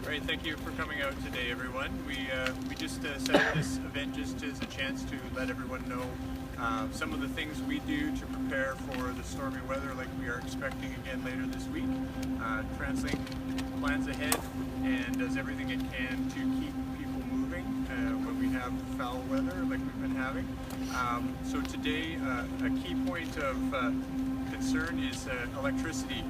Great, thank you for coming out today, everyone. We just set up this event just as a chance to let everyone know some of the things we do to prepare for the stormy weather like we are expecting again later this week. TransLink plans ahead and does everything it can to keep people moving when we have foul weather like we've been having. So today, a key point of concern is electricity,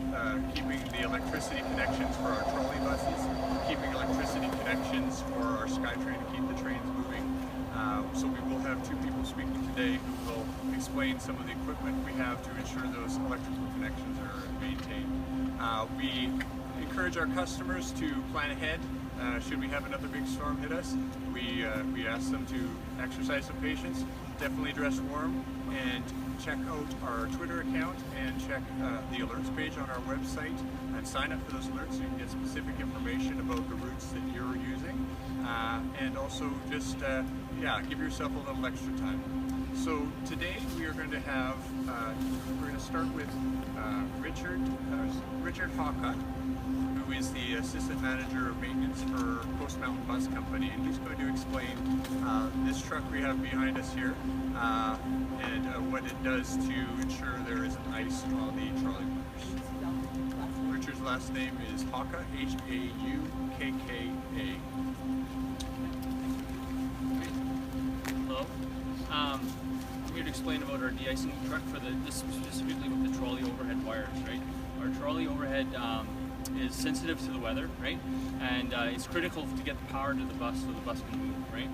keeping the electricity connections for our trolley buses, keeping electricity connections for our SkyTrain to keep the trains moving. So we will have two people speaking today who will explain some of the equipment we have to ensure those electrical connections are maintained. We encourage our customers to plan ahead. Should we have another big storm hit us, we ask them to exercise some patience, definitely dress warm, and check out our Twitter account and check the alerts page on our website and sign up for those alerts so you can get specific information about the routes that you're using, and also just give yourself a little extra time. So today we are going to have, we're going to start with Richard Hawcott, who is the Assistant Manager of Maintenance for Coast Mountain Bus Company, and he's going to explain this truck we have behind us here and what it does to ensure there isn't ice on the trolley cars. Richard's last name is Hawkott, H-A-U-K-K-A. Hello. I'm here to explain about our de-icing truck for this specifically with the trolley overhead wires, right? Our trolley overhead is sensitive to the weather, right? And it's critical to get the power to the bus so the bus can move, right?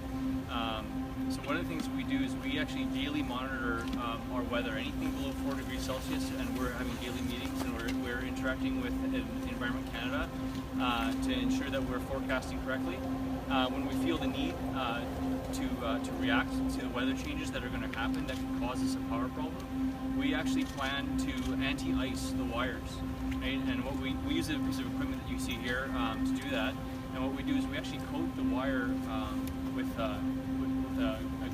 So one of the things we do is we actually daily monitor our weather, anything below 4 degrees Celsius, and we're having daily meetings and we're interacting with Environment Canada to ensure that we're forecasting correctly. When we feel the need to react to the weather changes that are going to happen that can cause us a power problem, we actually plan to anti-ice the wires, right? And what we use a piece of equipment that you see here to do that. And what we do is we actually coat the wire with a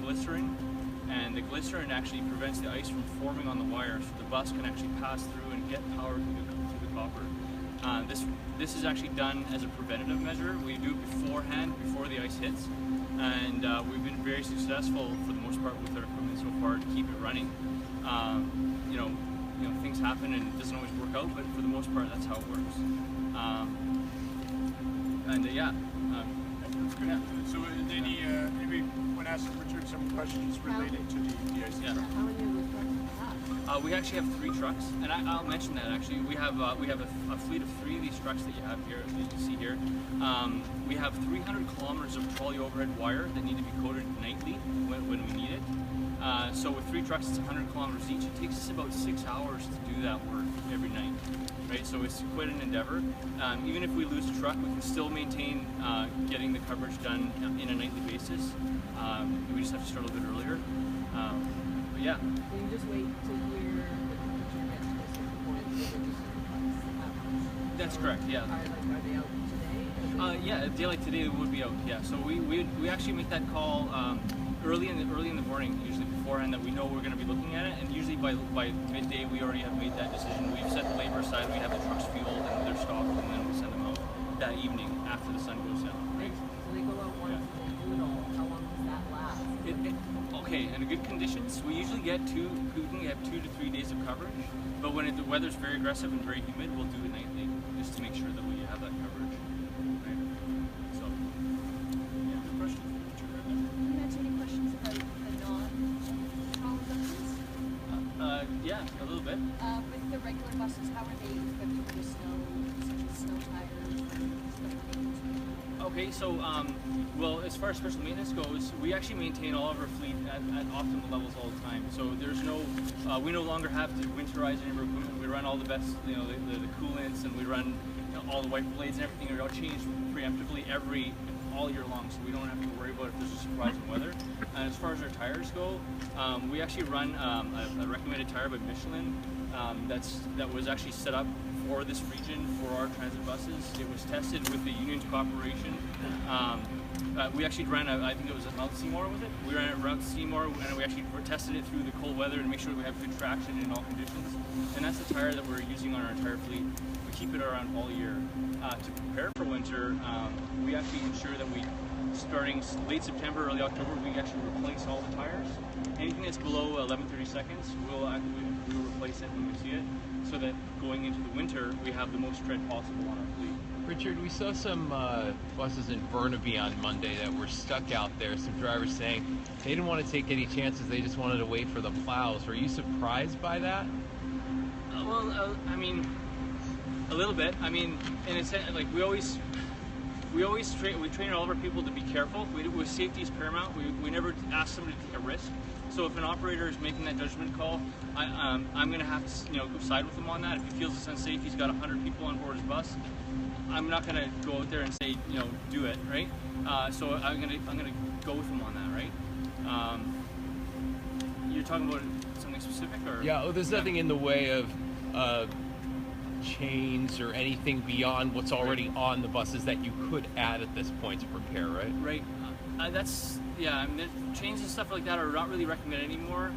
glycerin, and the glycerin actually prevents the ice from forming on the wire, so the bus can actually pass through and get power through the copper. This is actually done as a preventative measure. We do it beforehand, before the ice hits, and we've been very successful for the most part with our equipment so far to keep it running. You know, things happen and it doesn't always work out, but for the most part, that's how it works. So maybe when asking Richard some questions related to the de-icing truck. How many of those trucks do you have? We actually have 3 trucks, and I'll mention that actually. We have a fleet of 3 of these trucks that you have here, that you can see here. We have 300 kilometers of trolley overhead wire that need to be coated nightly when we need it. So with 3 trucks, it's 100 kilometers each. It takes us about 6 hours to do that work every night, right? So it's quite an endeavor. Even if we lose a truck, we can still maintain getting the coverage done in a nightly basis. We just have to start a little bit earlier. But yeah. So you just wait to hear the temperature gets to a certain point, and then you just That's correct, yeah. Are they out today? Yeah, a day like today would be out, yeah. So we actually make that call early in the morning, usually beforehand, that we know we're going to be looking at it, and usually by midday we already have made that decision. We've set the labor aside, we have the trucks fueled and they're stocked, and then we send them out that evening after the sun goes down. Right? So they go out once and they do it all. How long does that last? Okay, in good conditions, we usually get 2 to 3 days of coverage, but when the weather's very aggressive and very humid, we'll do it nightly just to make sure that we have that coverage. Right? So, yeah. Good question. Can you answer any questions about the non-trolley buses? Yeah, a little bit. With the regular buses, how are they equipped for the snow, such as snow tires or stuff like that? Okay, so, well, as far as special maintenance goes, we actually maintain all of our fleet at optimal levels all the time. So there's no, we no longer have to winterize any of our equipment. We run all the best, the coolants, and we run all the wiper blades and everything are all changed preemptively all year long, so we don't have to worry about if there's a surprise in weather. And as far as our tires go, we actually run a recommended tire by Michelin that was actually set up for this region for our transit buses. It was tested with the union's cooperation. We actually ran I think it was at Mount Seymour with it. We ran it around Seymour, and we actually tested it through the cold weather to make sure we have good traction in all conditions. And that's the tire that we're using on our entire fleet. We keep it around all year. To prepare for winter, we actually ensure that we, starting late September, early October, we actually replace all the tires. Anything that's below 11-30 seconds, we'll replace it when we see it, so that going into the winter, we have the most tread possible on our fleet. Richard, we saw some buses in Burnaby on Monday that were stuck out there. Some drivers saying they didn't want to take any chances, they just wanted to wait for the plows. Were you surprised by that? I mean, a little bit. I mean, in a sense, like we always train all of our people to be careful. Safety is paramount. We never ask somebody to take a risk. So if an operator is making that judgment call, I'm going to have to go side with him on that. If he feels it's unsafe, he's got 100 people on board his bus, I'm not going to go out there and say, do it, right? So I'm going to go with him on that, right? You're talking about something specific, or? Yeah. There's nothing in the way of chains or anything beyond what's already on the buses that you could add at this point to prepare, right? Right. I mean, chains and stuff like that are not really recommended anymore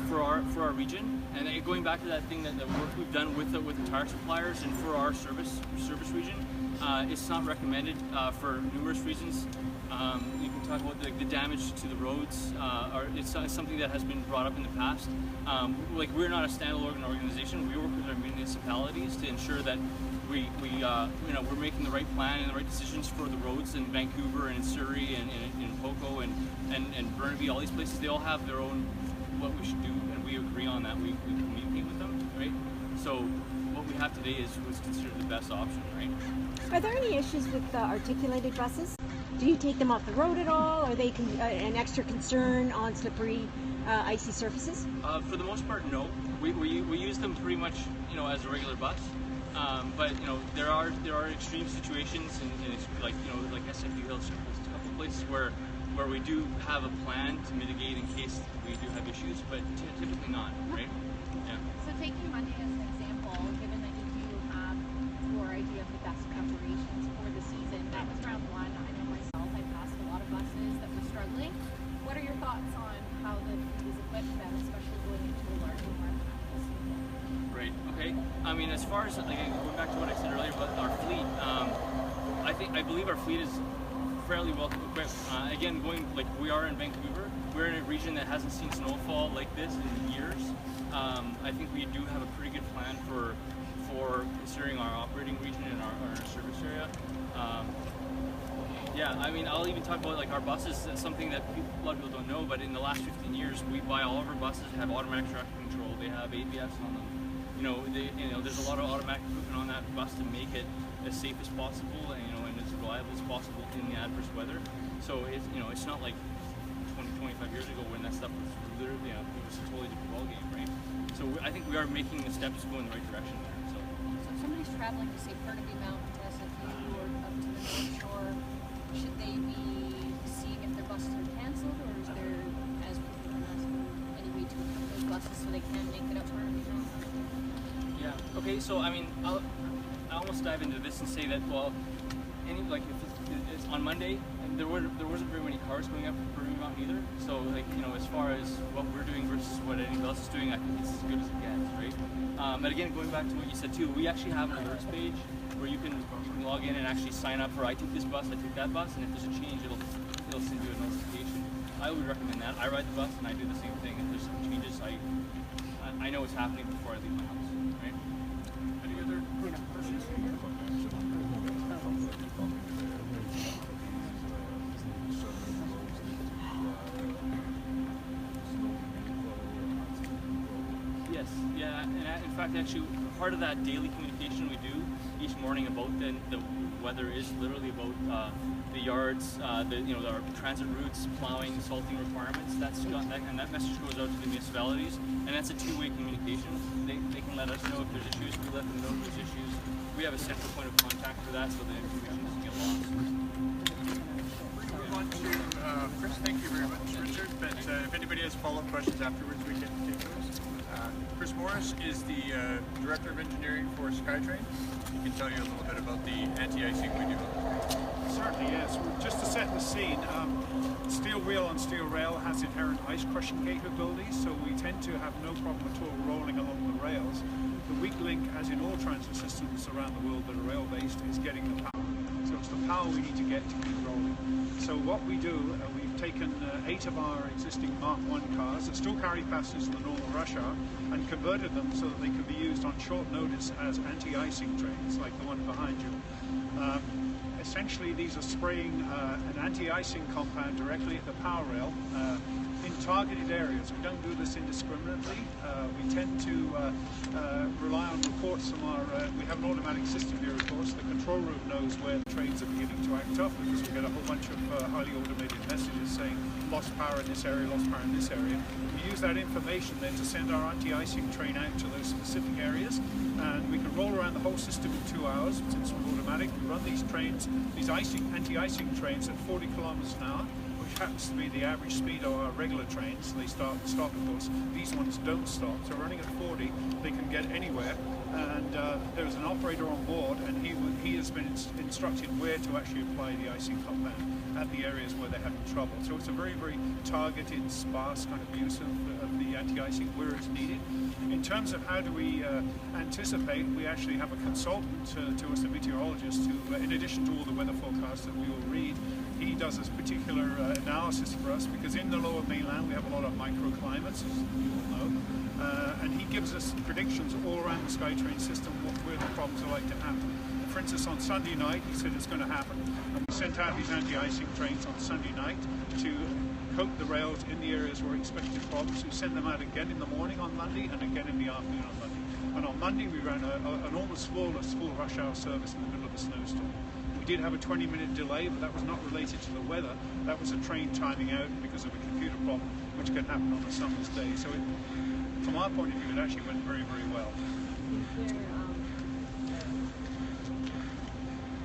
for our region. And going back to that thing, that the work we've done with the tire suppliers and for our service region, it's not recommended for numerous reasons. You can talk about the damage to the roads. It's something that has been brought up in the past. Like, we're not a standalone organization. We work with our municipalities to ensure that we're making the right plan and the right decisions for the roads in Vancouver and in Surrey and in Poco and Burnaby. All these places, they all have their own what we should do, and we agree on that. We communicate with them, right? So what we have today was considered the best option, right? Are there any issues with articulated buses? Do you take them off the road at all? Are they an extra concern on slippery, icy surfaces? For the most part, no. We use them pretty much, as a regular bus. But there are extreme situations, and like SFU Hills, a couple places where we do have a plan to mitigate in case we do have issues, but typically not, right? Yeah. So taking Monday as an example, given that you do have your idea of the best preparations for the season, that was round one. I know myself, I passed a lot of buses that were struggling. What are your thoughts on how the fleet is equipped then, especially going into a larger environment like this season? Right. Okay. I mean, as far as going back to what I said earlier about our fleet, I believe our fleet is fairly well equipped. Again, we are in Vancouver, we're in a region that hasn't seen snowfall like this in years. I think we do have a pretty good plan for considering our operating region and our service area. Yeah, I mean, I'll even talk about our buses. That's something that a lot of people don't know, but in the last 15 years, we buy all of our buses have automatic traction control. They have ABS on them. There's a lot of automatic equipment on that bus to make it as safe as possible, and as reliable as possible in the adverse weather. So it's not like 20-25 years ago when that stuff was literally, it was a totally different ballgame, right? So I think we are making the steps to go in the right direction there. So if somebody's traveling to say Burnaby Mountain to SFU or up to the North Shore, should they be seeing if their buses are canceled, or is there, as people are asking, any way to equip those buses so they can make it up Burnaby Mountain? Yeah. Okay. So I mean, I almost dive into this and say that if it's on Monday, and there wasn't very many cars going up Burnaby Mountain either. So as far as what we're doing versus what anybody else is doing, I think it's as good as it gets, right? But again, going back to what you said too, we actually have an alerts page where you can log in and actually sign up for I take this bus, I take that bus, and if there's a change, it'll send you a notification. I would recommend that. I ride the bus and I do the same thing. If there's some changes, I know what's happening before I leave my house. Right? Any other questions? Yes, yeah, and in fact, actually, part of that daily communication we do each morning about the weather is literally about the yards, our transit routes, plowing, salting requirements. And that message goes out to the municipalities, and that's a two-way communication. They can let us know if there's issues. We let them know if there's issues. We have a central point of contact for that, so the information doesn't get lost. Move on to Chris. Thank you very much, Richard. But if anybody has follow-up questions afterwards, we can take those. Chris Morris is the Director of Engineering for SkyTrain. He can tell you a little bit about the anti-icing we do. Certainly, yes. Well, just to set the scene, steel wheel on steel rail has inherent ice crushing capabilities, so we tend to have no problem at all rolling along the rails. The weak link, as in all transit systems around the world that are rail-based, is getting the power. So it's the power we need to get to keep rolling. So what we do, we've taken 8 of our existing Mark 1 cars that still carry passengers in the normal rush hour and converted them so that they can be used on short notice as anti-icing trains, like the one behind you. Essentially, these are spraying an anti-icing compound directly at the power rail in targeted areas. We don't do this indiscriminately. We tend to rely on reports from our, we have an automatic system here, of course. The control room knows where the trains are beginning to act up, because we get a whole bunch of highly automated messages saying lost power in this area, lost power in this area. We use that information then to send our anti-icing train out to those specific areas, and we can roll around the whole system in 2 hours. Since we're automatic, we run these trains, these anti-icing trains at 40 kilometers an hour, which happens to be the average speed of our regular trains. They start and stop, of course. These ones don't stop, so running at 40, they can get anywhere. And there's an operator on board, and he has been instructed where to actually apply the icing compound at the areas where they're having trouble. So it's a very, very targeted, sparse kind of use of the anti-icing where it's needed. In terms of how do we anticipate, we actually have a consultant to us, a meteorologist, who, in addition to all the weather forecasts that we will read, he does this particular analysis for us, because in the lower mainland we have a lot of microclimates, as you all know, and he gives us predictions all around the SkyTrain system where the problems are like to happen. For instance, on Sunday night he said it's going to happen, and we sent out these anti-icing trains on Sunday night to coat the rails in the areas where we expected problems. We send them out again in the morning on Monday and again in the afternoon on Monday. And on Monday we ran an almost flawless full rush hour service in the middle of a snowstorm. We did have a 20-minute delay, but that was not related to the weather. That was a train timing out because of a computer problem, which can happen on a summer's day. So from our point of view, it actually went very, very well. Is there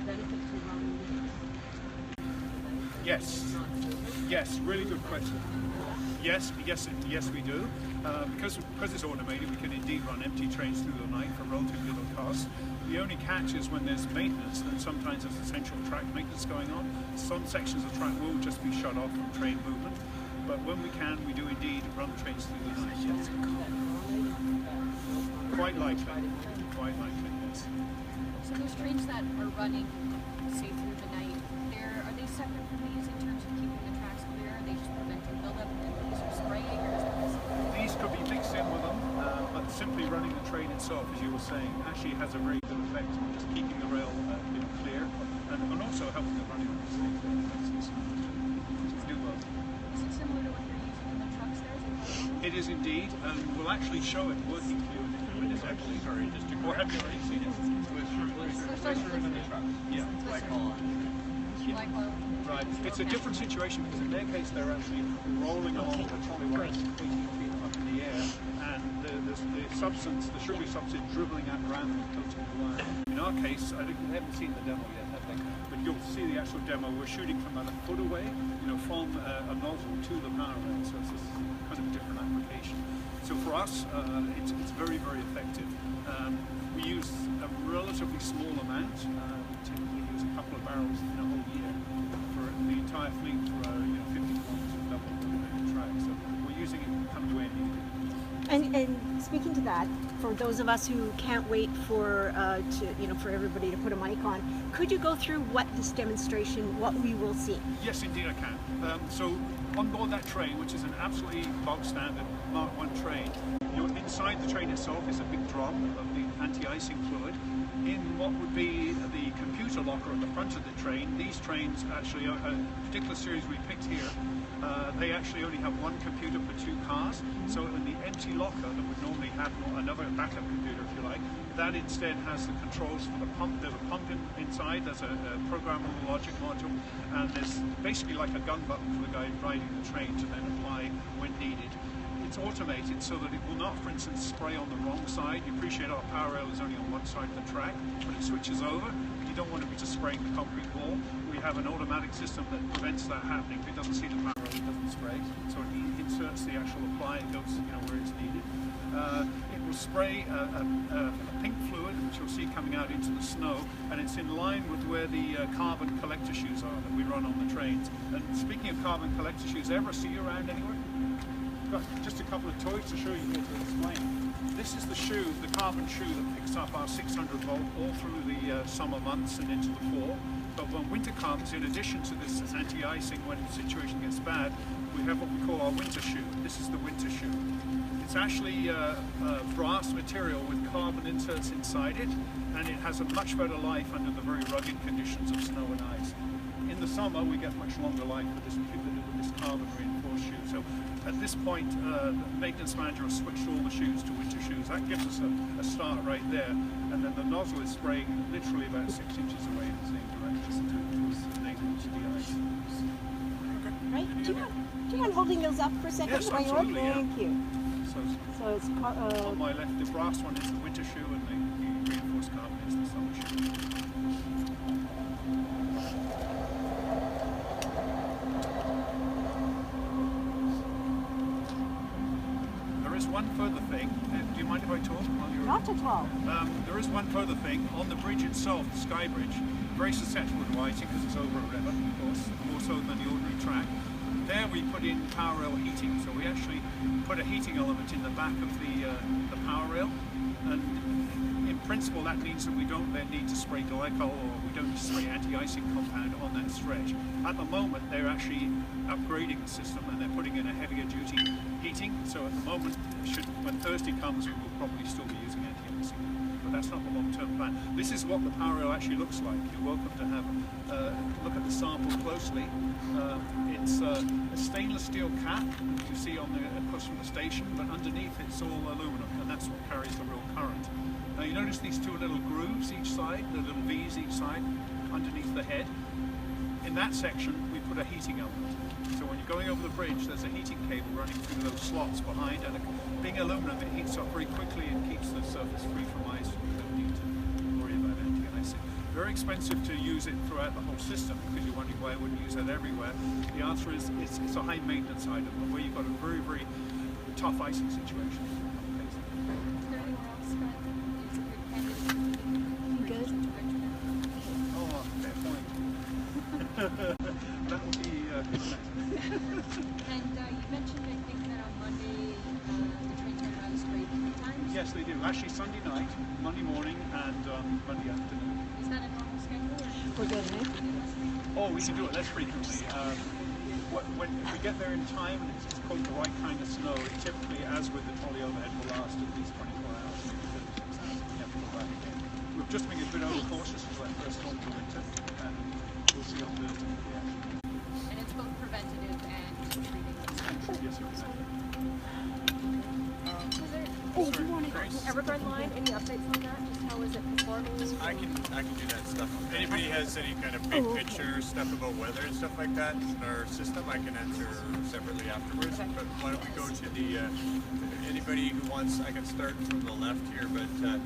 benefit to running? Yes, really good question. Yes, we do. Because it's automated, we can indeed run empty trains through the night for relatively little cost. The only catch is when there's maintenance, and sometimes there's essential track maintenance going on. Some sections of track will just be shut off from train movement, but when we can, we do indeed run the trains through the night. Yes. Quite likely, yes. So those trains that are running, say, through the night, are they separate from these in terms of keeping the tracks clear? Are they just preventing buildup and these are spraying, or is that These could be mixed in with them, but simply running the train itself, as you were saying, actually has a very good effect on just keeping the rail clear, and also helping the running of the train. Do both. Is it similar to what you're using in the trucks there? It is indeed, and we'll actually show it working for you in a minute. Actually, sorry, just to go ahead. Have you already seen it? Yeah. Right. It's a different situation, because in their case they're actually rolling along the trolley wires 18 feet up in the air, and the substance, the sugary substance, dribbling out around them, coating the wire. In our case, I think we haven't seen the demo yet, I think, but you'll see the actual demo. We're shooting from about a foot away, from a nozzle to the power rail, so it's a kind of different application. So for us, it's very, very effective. We use a relatively small amount. We typically use a couple of barrels in a whole year for the entire fleet for 50 kilometers of double the track. So we're using it come to end. And speaking to that, for those of us who can't wait for for everybody to put a mic on, could you go through what we will see? Yes, indeed I can. So on board that train, which is an absolutely bog standard Mark 1 train, inside the train itself is a big drum of the anti-icing fluid. In what would be the computer locker at the front of the train, these trains actually, a particular series we picked here, they actually only have one computer per 2 cars. So in the empty locker that would normally have another backup computer, if you like, that instead has the controls for the pump. There's a pump inside, there's a programmable logic module, and there's basically like a gun button for the guy riding the train to then apply when needed. It's automated so that it will not, for instance, spray on the wrong side. You appreciate our power rail is only on one side of the track. When it switches over, you don't want to be just spraying the concrete wall. We have an automatic system that prevents that happening. If it doesn't see the power rail, it doesn't spray. So it inserts the actual apply and goes where it's needed. It will spray a pink fluid, which you'll see coming out into the snow, and it's in line with where the carbon collector shoes are that we run on the trains. And speaking of carbon collector shoes, ever see you around anywhere? Just a couple of toys to show you here to explain. This is the shoe, the carbon shoe that picks up our 600 volt all through the summer months and into the fall. But when winter comes, in addition to this anti-icing, when the situation gets bad, we have what we call our winter shoe. This is the winter shoe. It's actually brass material with carbon inserts inside it, and it has a much better life under the very rugged conditions of snow and ice. In the summer, we get much longer life with this carbon reinforced shoe. So at this point, the maintenance manager has switched all the shoes to winter shoes. That gives us a start right there, and then the nozzle is spraying literally about 6 inches away in the same direction to enable to de-ice. Right? Do you mind holding those up for a second? Yes, absolutely, yeah. Thank you. So it's on my left, the brass one is the winter shoe, and the reinforced carbon is the summer shoe. There is one further thing. Do you mind if I talk while you're... Not at all. There is one further thing. On the bridge itself, the Sky Bridge, very susceptible to de-icing because it's over a river, of course, more so than the ordinary track. There we put in power rail heating, so we actually put a heating element in the back of the power rail, and in principle that means that we don't then need to spray glycol or we don't need to spray anti-icing compound on that stretch. At the moment they're actually upgrading the system and they're putting in a heavier duty heating, so at the moment, when Thursday comes, we will probably still be using anti-icing. But that's not the long-term plan. This is what the power rail actually looks like. You're welcome to have look at the sample closely. It's a stainless steel cap you see on the across from the station, but underneath it's all aluminum, and that's what carries the real current. Now you notice these two little grooves each side, the little V's each side, underneath the head. In that section we put a heating element. So when you're going over the bridge, there's a heating cable running through those slots behind, and being aluminum, it heats up very quickly and keeps the surface free from ice. You don't need to worry about anti-icing. Very expensive to use it throughout the whole system, because you're wondering why I wouldn't use that everywhere. The answer is it's a high maintenance item, where you've got a very, very tough icing situation. Is there anywhere else, Scott, that is a good candidate? Good. Oh, fair point. That would be good. And you mentioned, I think, that on Monday the train turned around straight 3 times? Yes, they do. Actually, Sunday night, Monday morning, and Monday afternoon. Is that a normal schedule? We're good, eh? Oh, we can do it less frequently. If we get there in time and it's called the right kind of snow, it typically, as with the trolley overhead, will last at least 24 hours, maybe 36 hours. We have to go back again. We're just being a bit overcautious as our first storm for winter, and we'll see on Thursday. Yeah. And it's both preventative and treating. Yes, sir. Oh, do you want to... Evergreen line, any updates on that? Just how is it performing? I can do that stuff. If anybody has any kind of big picture stuff about weather and stuff like that in our system, I can answer separately afterwards. Okay. But why don't we go to the anybody who wants? I can start from the left here, but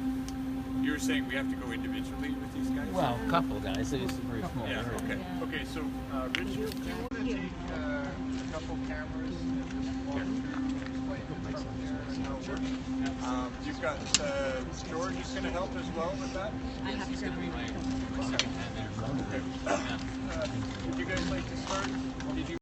you were saying we have to go individually with these guys. Well, a couple guys. It's a very small Yeah. area. Okay. Okay. So, Richard, do you want to take a couple cameras and just walk through, explain it from here and how it works? You've got George is going to help as well with that. He's going to be my second hand there. Okay. Would you guys like to start? Did you